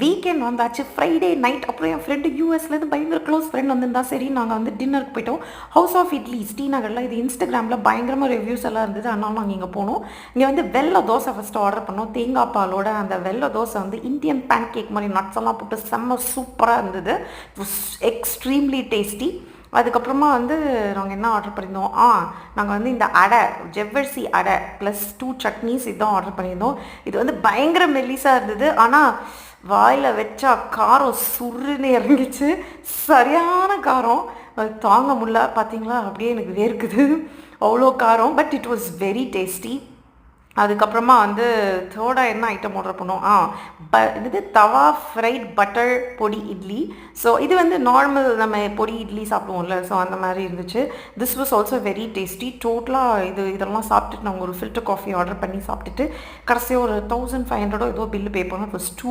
Weekend வந்தாச்சு, Friday night. அப்புறம் என் friend யூஎஸ்லேருந்து பயங்கர க்ளோஸ் ஃப்ரெண்ட் வந்திருந்தா. சரி நாங்கள் வந்து டின்னருக்கு போயிட்டோம். ஹவுஸ் ஆஃப் இட்லி ஸ்ரீநகரில். இது இன்ஸ்டாகிராமில் பயங்கரமாக ரிவ்யூஸ் எல்லாம் இருந்தது. அதனால நாங்கள் இங்கே போனோம். இங்கே வந்து வெள்ளை தோசை ஃபஸ்ட்டு ஆர்டர் பண்ணோம். தேங்காய் பாலோட அந்த வெள்ளை தோசை வந்து இந்தியன் பேன் கேக் மாதிரி நட்ஸ் எல்லாம் போட்டு செம்ம சூப்பராக இருந்தது. Extremely tasty. அதுக்கப்புறமா வந்து நாங்கள் என்ன ஆர்டர் பண்ணியிருந்தோம், நாங்கள் வந்து இந்த அடை, ஜவ்வரிசி அடை ப்ளஸ் 2 சட்னிஸ் இதுதான் ஆர்டர் பண்ணியிருந்தோம். இது வந்து பயங்கர மெல்லிஸாக இருந்தது. ஆனால் வாயில் வச்சா காரம் சுருன்னு இறங்கிச்சு. சரியான காரம், அது தாங்க முடியல. பார்த்தீங்களா, அப்படியே எனக்கு வேர்க்குது, அவ்வளோ காரம். But it was very tasty. அதுக்கப்புறமா வந்து தேர்டாக என்ன ஐட்டம் ஆர்டர் பண்ணோம், இது தவா ஃப்ரைட் பட்டர் பொடி இட்லி. ஸோ இது வந்து நார்மல் நம்ம பொடி இட்லி சாப்பிடுவோம்ல, ஸோ அந்த மாதிரி இருந்துச்சு. This was also very tasty. டோட்டலாக இதெல்லாம் சாப்பிட்டுட்டு நாங்கள் ஒரு ஃபில்டர் காஃபி ஆர்டர் பண்ணி சாப்பிட்டுட்டு கடைசியாக ஒரு 1500 ஏதோ பில்லு பே பண்ணோம். It was 2